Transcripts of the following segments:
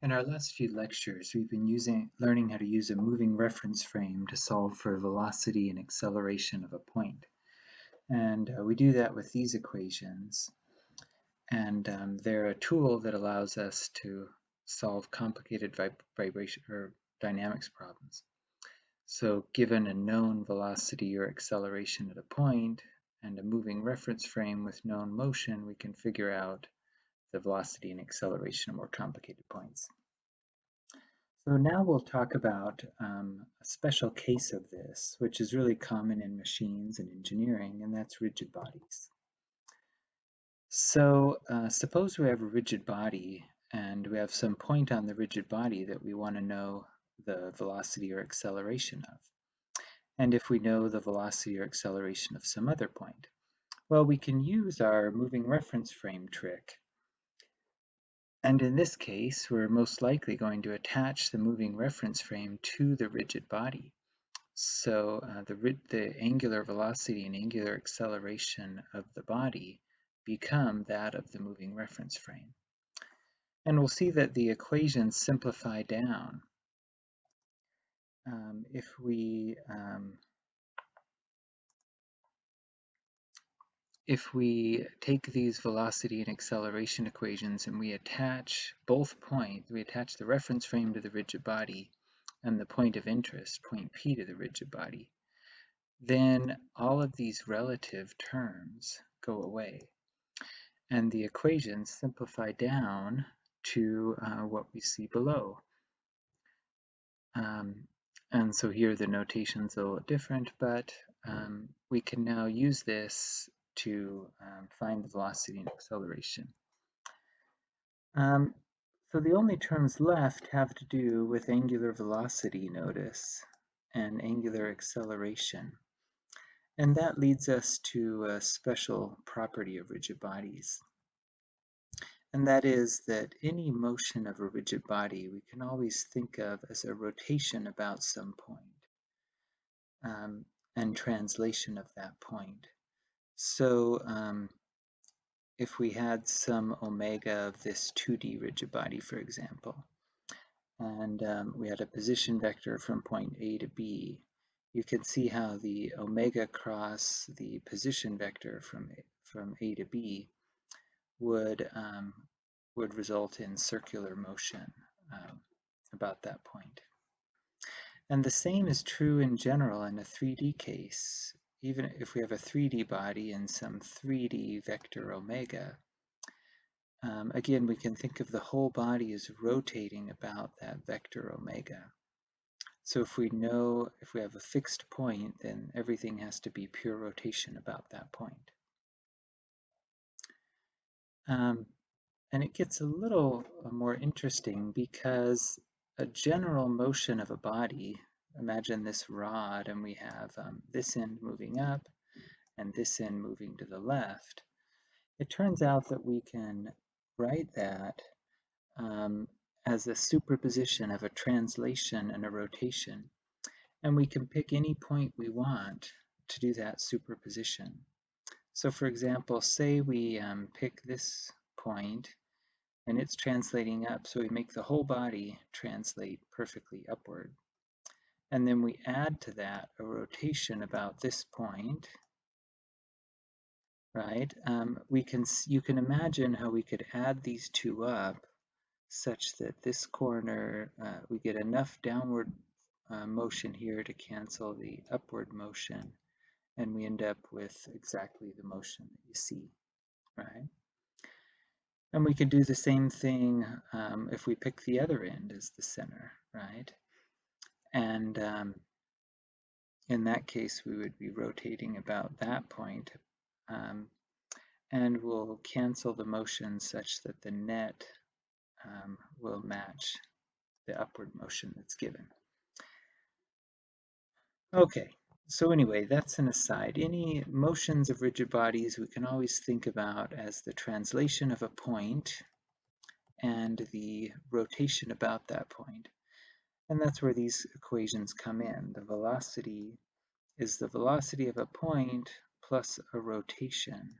In our last few lectures, we've been learning how to use a moving reference frame to solve for velocity and acceleration of a point. And we do that with these equations. And they're a tool that allows us to solve complicated vibration or dynamics problems. So given a known velocity or acceleration at a point and a moving reference frame with known motion, we can figure out the velocity and acceleration of more complicated points. So now we'll talk about a special case of this, which is really common in machines and engineering, and that's rigid bodies. So suppose we have a rigid body and we have some point on the rigid body that we want to know the velocity or acceleration of. And if we know the velocity or acceleration of some other point, well, we can use our moving reference frame trick. And in this case, we're most likely going to attach the moving reference frame to the rigid body. So the angular velocity and angular acceleration of the body become that of the moving reference frame. And we'll see that the equations simplify down. If we take these velocity and acceleration equations and we attach both points, we attach the reference frame to the rigid body and the point of interest, point P, to the rigid body, then all of these relative terms go away. And the equations simplify down to what we see below. And so here the notation's a little different, but we can now use this to find the velocity and acceleration. So the only terms left have to do with angular velocity, notice, and angular acceleration. And that leads us to a special property of rigid bodies. And that is that any motion of a rigid body we can always think of as a rotation about some point and translation of that point. So if we had some omega of this 2D rigid body, for example, and we had a position vector from point A to B, you can see how the omega cross the position vector from A to B would result in circular motion about that point. And the same is true in general in a 3D case. Even if we have a 3D body and some 3D vector omega, again, we can think of the whole body as rotating about that vector omega. So if we have a fixed point, then everything has to be pure rotation about that point. And it gets a little more interesting because a general motion of a body, imagine this rod and we have this end moving up and this end moving to the left. It turns out that we can write that as a superposition of a translation and a rotation. And we can pick any point we want to do that superposition. So for example, say we pick this point and it's translating up, so we make the whole body translate perfectly upward. And then we add to that a rotation about this point, right? You can imagine how we could add these two up such that this corner, we get enough downward motion here to cancel the upward motion, and we end up with exactly the motion that you see, right? And we could do the same thing if we pick the other end as the center, right? And in that case, we would be rotating about that point, and we'll cancel the motion such that the net will match the upward motion that's given. Okay, so anyway, that's an aside. Any motions of rigid bodies we can always think about as the translation of a point and the rotation about that point. And that's where these equations come in. The velocity is the velocity of a point plus a rotation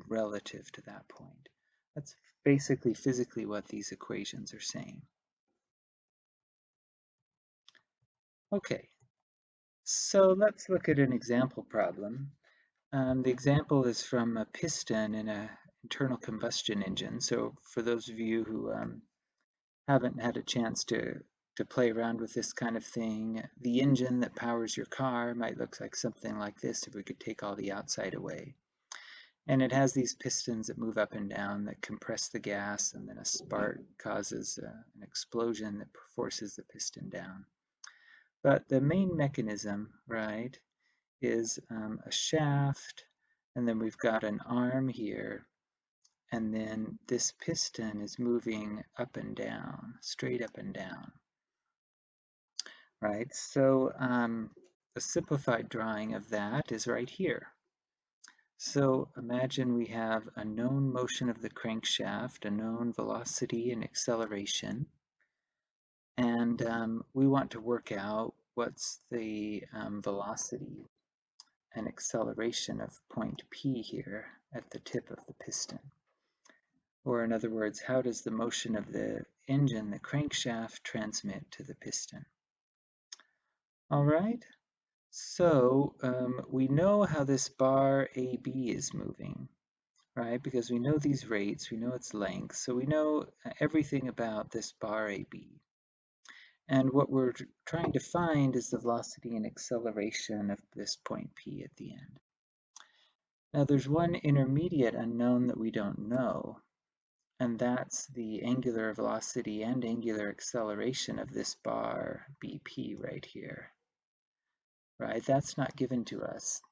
relative to that point. That's basically physically what these equations are saying. Okay, so let's look at an example problem. The example is from a piston in an internal combustion engine. So for those of you who haven't had a chance to play around with this kind of thing, the engine that powers your car might look like something like this if we could take all the outside away. And it has these pistons that move up and down that compress the gas, and then a spark causes an explosion that forces the piston down. But the main mechanism, right, is a shaft, and then we've got an arm here, and then this piston is moving up and down, straight up and down, right? So a simplified drawing of that is right here. So imagine we have a known motion of the crankshaft, a known velocity and acceleration, and we want to work out what's the velocity and acceleration of point P here at the tip of the piston. Or in other words, how does the motion of the engine, the crankshaft, transmit to the piston? All right, so we know how this bar AB is moving, right? Because we know these rates, we know its length, so we know everything about this bar AB. And what we're trying to find is the velocity and acceleration of this point P at the end. Now there's one intermediate unknown that we don't know, and that's the angular velocity and angular acceleration of this bar BP right here, right? That's not given to us,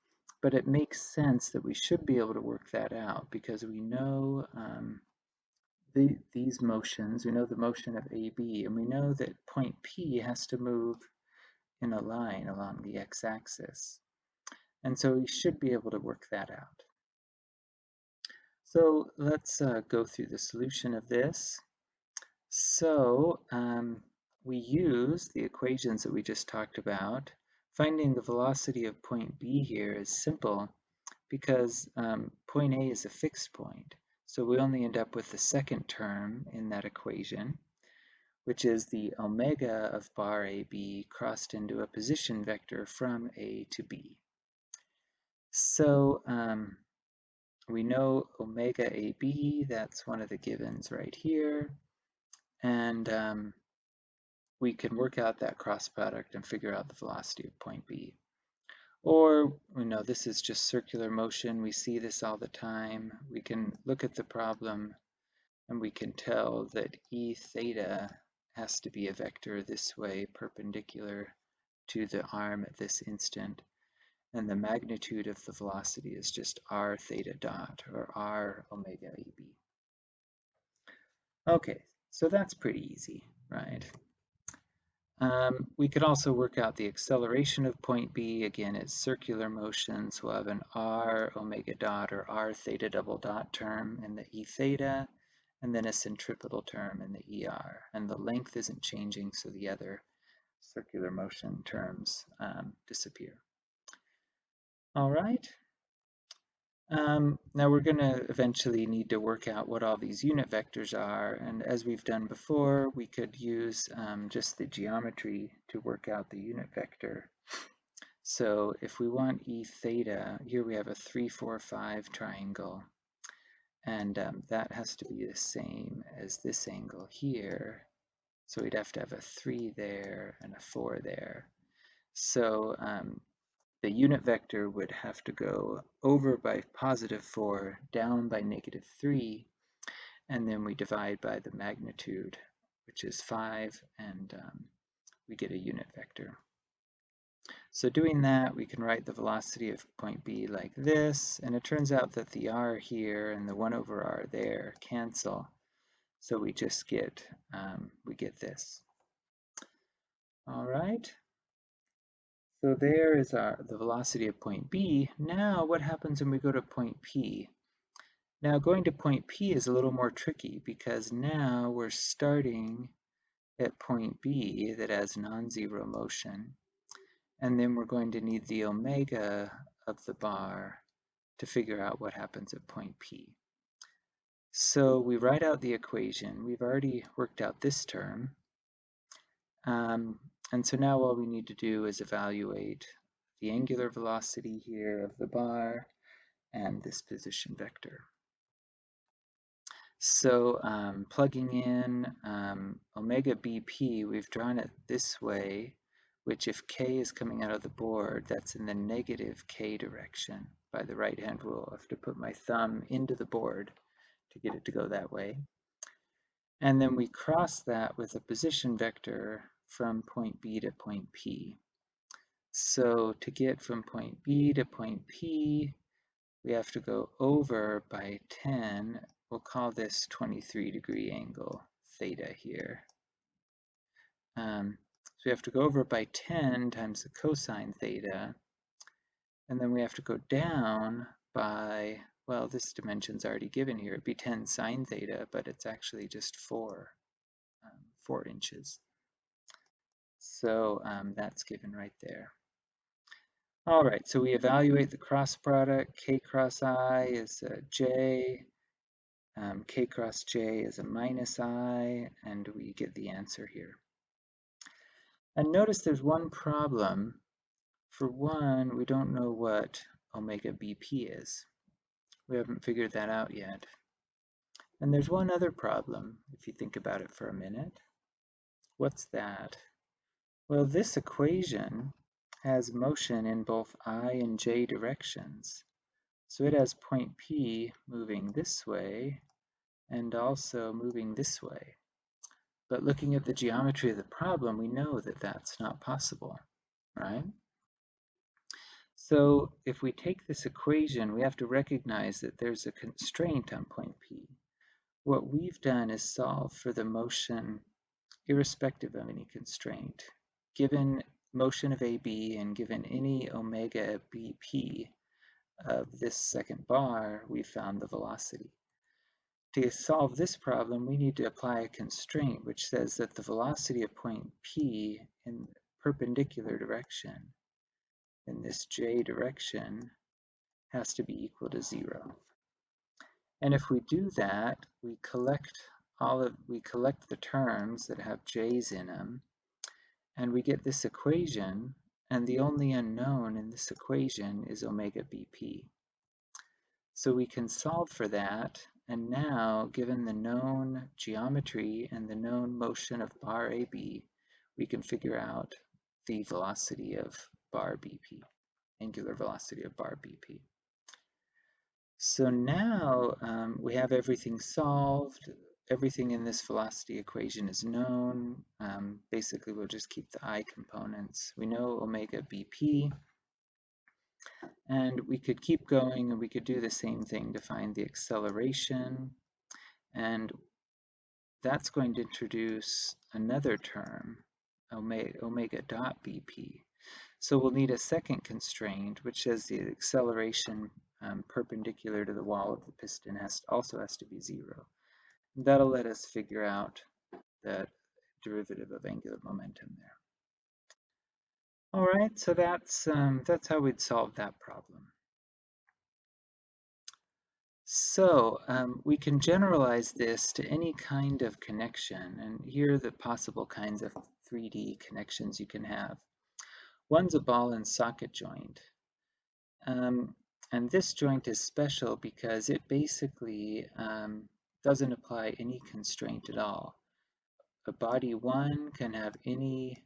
but it makes sense that we should be able to work that out because we know these motions, we know the motion of AB, and we know that point P has to move in a line along the x-axis. And so we should be able to work that out. So let's go through the solution of this. So we use the equations that we just talked about. Finding the velocity of point B here is simple because point A is a fixed point. So we only end up with the second term in that equation, which is the omega of bar AB crossed into a position vector from A to B. So we know omega AB, that's one of the givens right here. And we can work out that cross product and figure out the velocity of point B. Or, you know, this is just circular motion. We see this all the time. We can look at the problem and we can tell that E theta has to be a vector this way, perpendicular to the arm at this instant. And the magnitude of the velocity is just r theta dot, or r omega AB. Okay, so that's pretty easy, right? We could also work out the acceleration of point B. Again, it's circular motion, so we'll have an r omega dot or r theta double dot term in the E theta, and then a centripetal term in the ER. And the length isn't changing, so the other circular motion terms disappear. All right. Now we're going to eventually need to work out what all these unit vectors are, and as we've done before, we could use just the geometry to work out the unit vector. So if we want E theta, here we have a 3, 4, 5 triangle, and that has to be the same as this angle here. So we'd have to have a 3 there and a 4 there. So the unit vector would have to go over by +4, down by -3, and then we divide by the magnitude, which is 5, and we get a unit vector. So doing that, we can write the velocity of point B like this, and it turns out that the r here and the 1 over r there cancel, so we just get, we get this. All right. So there is the velocity of point B. Now what happens when we go to point P? Now going to point P is a little more tricky because now we're starting at point B that has non-zero motion, and then we're going to need the omega of the bar to figure out what happens at point P. So we write out the equation. We've already worked out this term. And so now all we need to do is evaluate the angular velocity here of the bar and this position vector. So plugging in omega BP, we've drawn it this way, which if k is coming out of the board, that's in the negative k direction by the right-hand rule. I have to put my thumb into the board to get it to go that way. And then we cross that with a position vector from point B to point P. So to get from point B to point P, we have to go over by 10. We'll call this 23-degree angle, theta here. So we have to go over by 10 times the cosine theta, and then we have to go down by, well, this dimension's already given here. It'd be 10 sine theta, but it's actually just 4 inches. So that's given right there. All right, so we evaluate the cross product. K cross I is a J. K cross J is a minus I, and we get the answer here. And notice there's one problem. For one, we don't know what omega BP is. We haven't figured that out yet. And there's one other problem, if you think about it for a minute. What's that? Well, this equation has motion in both I and J directions. So it has point P moving this way and also moving this way. But looking at the geometry of the problem, we know that that's not possible, right? So if we take this equation, we have to recognize that there's a constraint on point P. What we've done is solve for the motion irrespective of any constraint. Given motion of AB and given any omega BP of this second bar, we found the velocity. To solve this problem, we need to apply a constraint which says that the velocity of point P in perpendicular direction, in this J direction, has to be equal to 0. And if we do that, we collect the terms that have J's in them, and we get this equation, and the only unknown in this equation is omega BP. So we can solve for that, and now, given the known geometry and the known motion of bar AB, we can figure out the velocity of bar BP, angular velocity of bar BP. So now we have everything solved. Everything in this velocity equation is known. Basically, we'll just keep the I components. We know omega BP. And we could keep going and we could do the same thing to find the acceleration. And that's going to introduce another term, omega dot BP. So we'll need a second constraint, which says the acceleration perpendicular to the wall of the piston also has to be 0. That'll let us figure out the derivative of angular momentum there. All right, so that's how we'd solve that problem. So we can generalize this to any kind of connection, and here are the possible kinds of 3D connections you can have. One's a ball and socket joint. And this joint is special because it basically doesn't apply any constraint at all. A body 1 can have any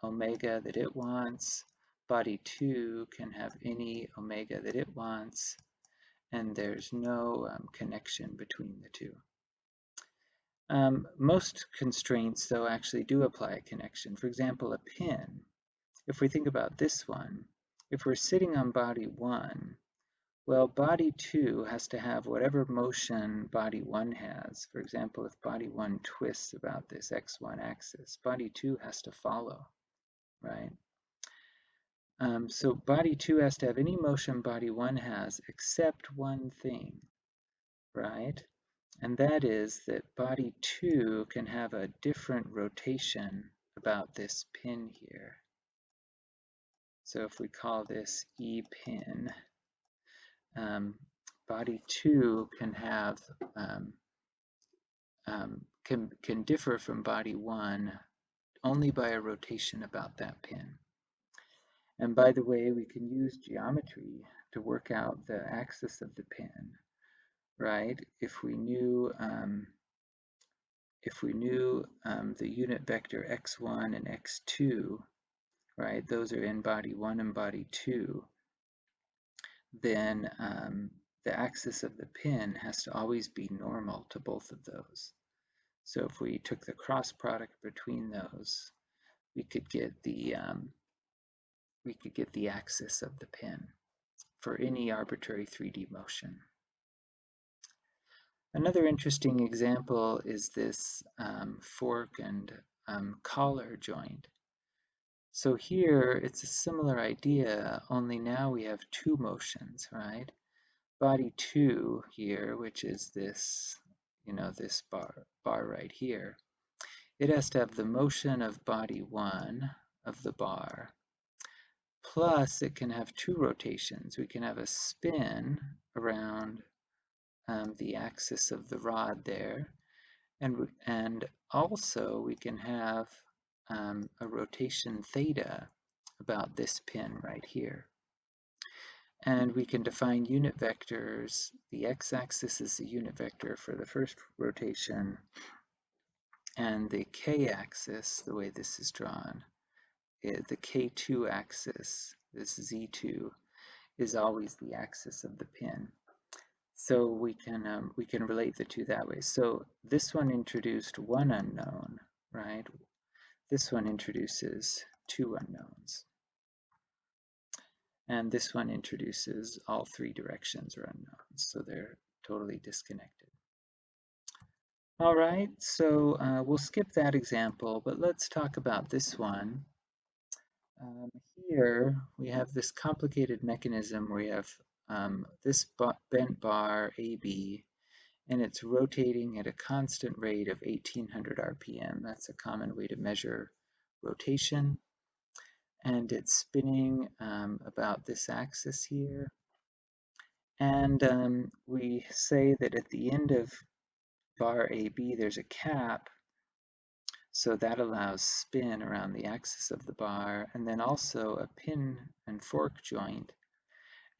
omega that it wants. Body 2 can have any omega that it wants. And there's no connection between the two. Most constraints, though, actually do apply a connection. For example, a pin. If we think about this one, if we're sitting on body 1, well, body 2 has to have whatever motion body 1 has. For example, if body 1 twists about this x1 axis, body 2 has to follow, right? So body 2 has to have any motion body 1 has except one thing, right? And that is that body 2 can have a different rotation about this pin here. So if we call this E pin, body 2 can have can differ from body 1 only by a rotation about that pin. And by the way, we can use geometry to work out the axis of the pin, right? If we knew the unit vector x1 and x2, right? Those are in body 1 and body 2. Then the axis of the pin has to always be normal to both of those. So if we took the cross product between those, we could get the axis of the pin for any arbitrary 3D motion. Another interesting example is this fork and collar joint. So here it's a similar idea, only now we have two motions, right? Body 2 here, which is this, this bar right here, it has to have the motion of body 1 of the bar, plus it can have two rotations. We can have a spin around the axis of the rod there, and also we can have a rotation theta about this pin right here. And we can define unit vectors. The x-axis is the unit vector for the first rotation, and the k-axis, the way this is drawn, the k2 axis, this z2, is always the axis of the pin. So we can relate the two that way. So this one introduced one unknown, right? This one introduces two unknowns. And this one introduces all three directions are unknowns, so they're totally disconnected. All right, so we'll skip that example, but let's talk about this one. Here we have this complicated mechanism where you have this bent bar AB, and it's rotating at a constant rate of 1800 RPM. That's a common way to measure rotation. And it's spinning about this axis here. And we say that at the end of bar AB there's a cap, so that allows spin around the axis of the bar, and then also a pin and fork joint,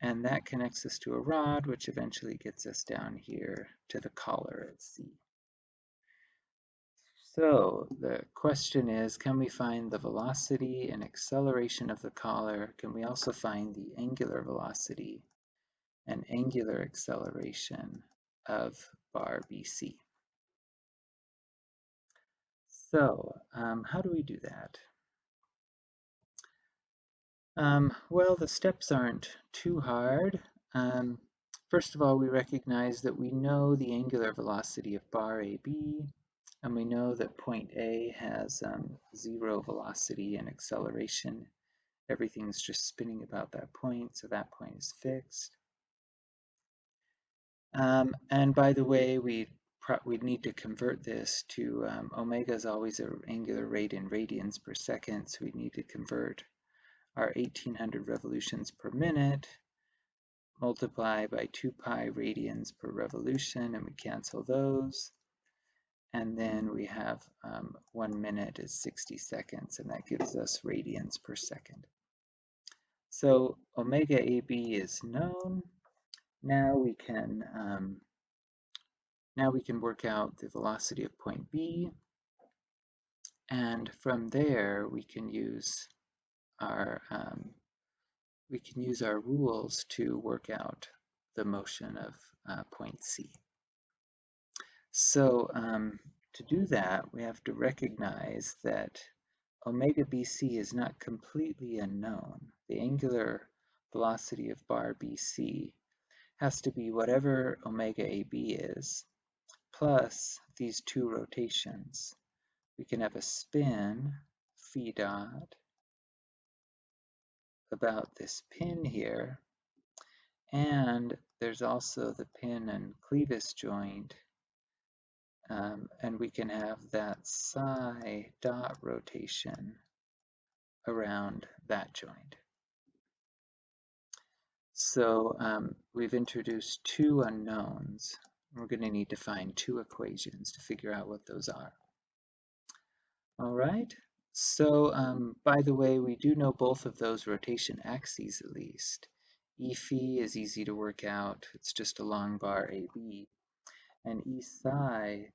and that connects us to a rod, which eventually gets us down here to the collar at C. So the question is, can we find the velocity and acceleration of the collar? Can we also find the angular velocity and angular acceleration of bar BC? So how do we do that? Well, the steps aren't too hard. First of all, we recognize that we know the angular velocity of bar AB, and we know that point A has zero velocity and acceleration. Everything's just spinning about that point, so that point is fixed. And by the way, we'd need to convert this to omega is always an angular rate in radians per second, so we need to convert our 1800 revolutions per minute, multiply by 2 pi radians per revolution, and we cancel those. And then we have 1 minute is 60 seconds, and that gives us radians per second. So omega AB is known. Now we can work out the velocity of point B, and from there we can use our rules to work out the motion of point C. So to do that, we have to recognize that omega BC is not completely unknown. The angular velocity of bar BC has to be whatever omega AB is, plus these two rotations. We can have a spin, phi dot, about this pin here, and there's also the pin and clevis joint, and we can have that psi dot rotation around that joint. So we've introduced two unknowns, We're going to need to find two equations to figure out what those are. All right, so by the way, we do know both of those rotation axes at least. E phi is easy to work out. It's just a long bar AB. And E psi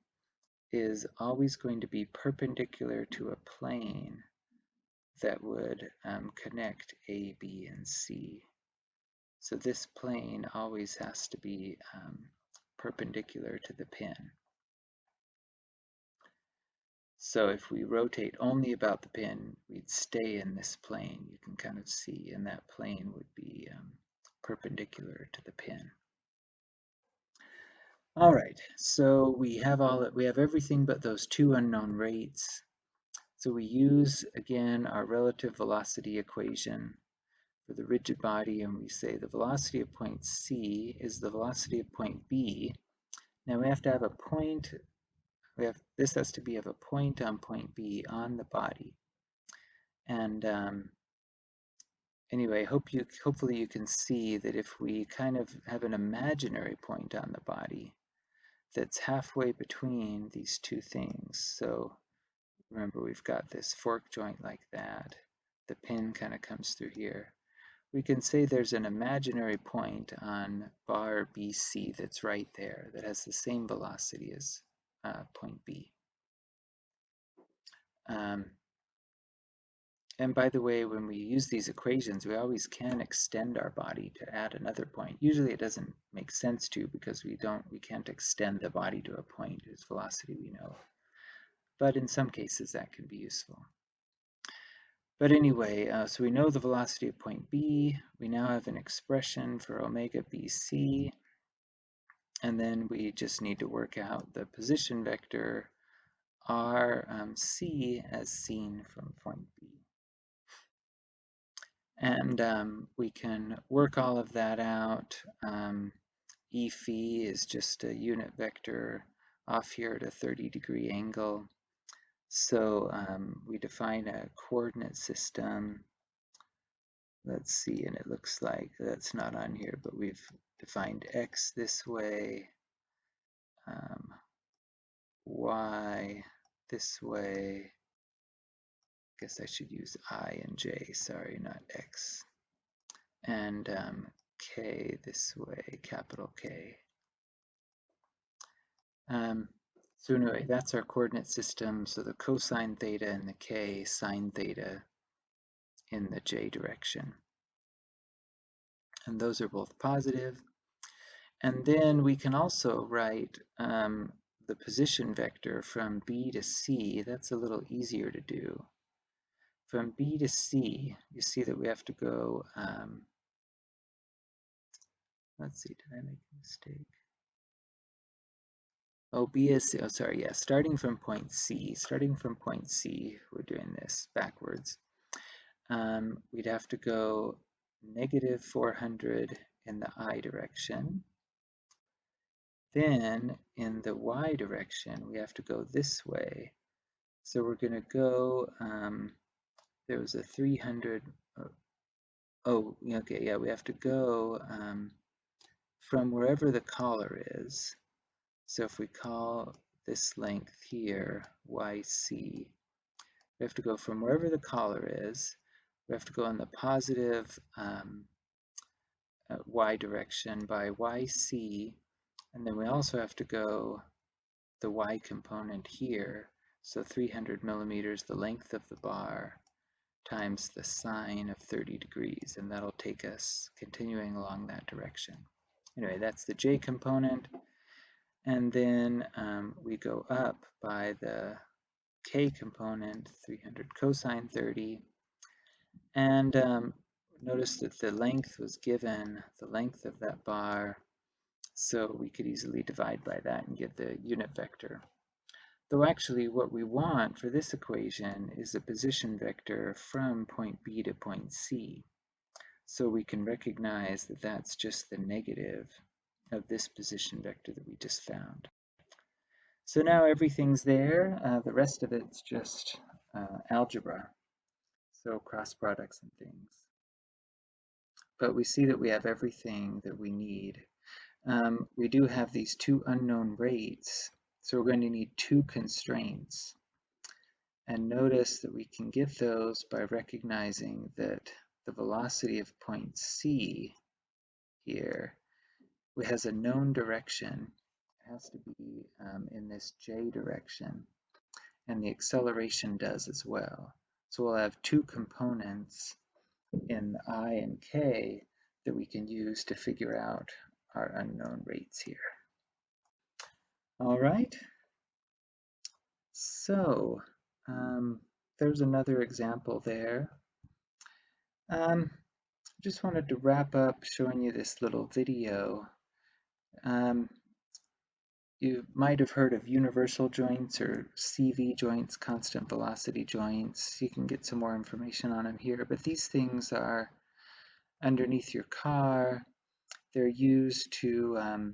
is always going to be perpendicular to a plane that would connect A, B, and C. So this plane always has to be perpendicular to the pin. So if we rotate only about the pin, we'd stay in this plane. You can kind of see, and that plane would be perpendicular to the pin. All right, so we have everything but those two unknown rates. So we use, again, our relative velocity equation for the rigid body, and we say the velocity of point C is the velocity of point B. Now we have to have a point, this has to be of a point on point B on the body. And anyway, hopefully you can see that if we kind of have an imaginary point on the body that's halfway between these two things. So remember, we've got this fork joint like that. The pin kind of comes through here. We can say there's an imaginary point on bar BC that's right there that has the same velocity as point B. And by the way, when we use these equations, we always can extend our body to add another point. Usually it doesn't make sense to because we can't extend the body to a point whose velocity we know. But in some cases that can be useful. But anyway, so we know the velocity of point B. We now have an expression for omega BC. And then we just need to work out the position vector RC as seen from point B. And we can work all of that out. E phi is just a unit vector off here at a 30-degree angle. So we define a coordinate system. Let's see, and it looks like that's not on here, but we've defined x this way, y this way. I guess I should use I and j, sorry, not x. And k this way, capital K. So anyway, that's our coordinate system. So the cosine theta and the k, sine theta in the j direction. And those are both positive. And then we can also write the position vector from B to C. That's a little easier to do. From B to C, you see that we have to go, let's see, did I make a mistake? Oh, B is, oh, sorry, yeah, starting from point C, we're doing this backwards. We'd have to go negative 400 in the I direction. Then in the Y direction, we have to go this way. So we're going to go, there was a 300, oh, okay, yeah, we have to go from wherever the collar is. So if we call this length here YC, we have to go from wherever the collar is. We have to go in the positive Y direction by YC, and then we also have to go the Y component here. So 300 millimeters, the length of the bar, times the sine of 30 degrees, and that'll take us continuing along that direction. Anyway, that's the J component, and then we go up by the K component, 300 cosine 30, and notice that the length was given, the length of that bar, so we could easily divide by that and get the unit vector. Though actually what we want for this equation is a position vector from point B to point C. So we can recognize that that's just the negative of this position vector that we just found. So now everything's there. The rest of it's just algebra, so cross products and things. But we see that we have everything that we need. we do have these two unknown rates, so we're going to need two constraints. And notice that we can get those by recognizing that the velocity of point C here has a known direction. It has to be in this j direction, and the acceleration does as well. So we'll have two components in I and k that we can use to figure out our unknown rates here. All right, so there's another example there. Just wanted to wrap up showing you this little video. You might have heard of universal joints or CV joints, constant velocity joints. You can get some more information on them here, but these things are underneath your car. They're used to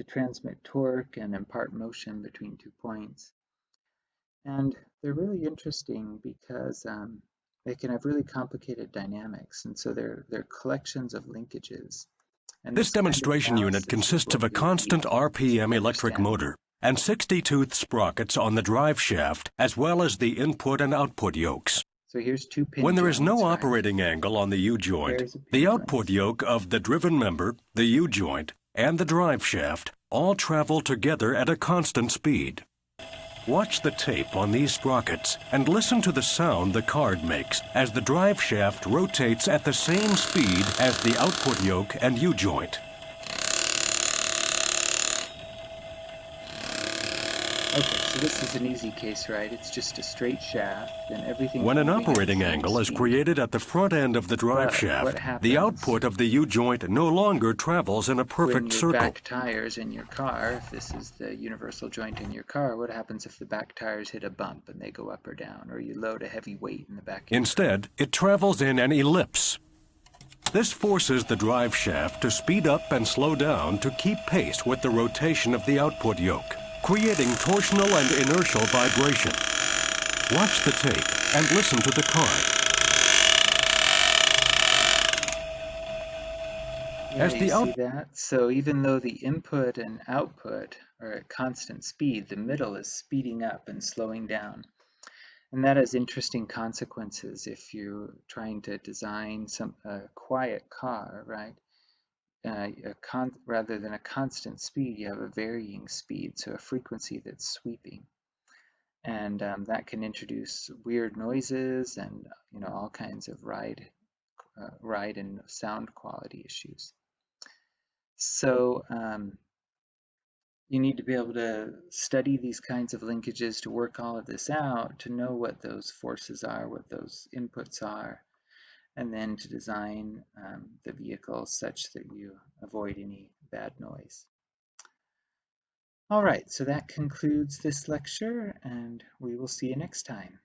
transmit torque and impart motion between 2 points. And they're really interesting because they can have really complicated dynamics, and so they're collections of linkages. And This demonstration unit consists of a constant RPM electric motor and 60-tooth sprockets on the drive shaft, as well as the input and output yokes. So here's two pin When there is no joints, operating angle on the U-joint, the output yoke of the driven member, the U-joint, and the drive shaft all travel together at a constant speed. Watch the tape on these sprockets and listen to the sound the card makes as the drive shaft rotates at the same speed as the output yoke and U-joint. Okay, so this is an easy case, right? It's just a straight shaft and everything. When an operating angle is created at the front end of the drive shaft, the output of the U-joint no longer travels in a perfect circle. When your back tires in your car, if this is the universal joint in your car, what happens if the back tires hit a bump and they go up or down, or you load a heavy weight in the back of your car? Instead, it travels in an ellipse. This forces the drive shaft to speed up and slow down to keep pace with the rotation of the output yoke, creating torsional and inertial vibration. Watch the tape and listen to the card. Yeah, you see that? So even though the input and output are at constant speed, the middle is speeding up and slowing down. And that has interesting consequences if you're trying to design a quiet car, right? Rather than a constant speed, you have a varying speed, so a frequency that's sweeping. And that can introduce weird noises and all kinds of ride and sound quality issues. So you need to be able to study these kinds of linkages to work all of this out, to know what those forces are, what those inputs are, and then to design the vehicle such that you avoid any bad noise. All right, so that concludes this lecture, and we will see you next time.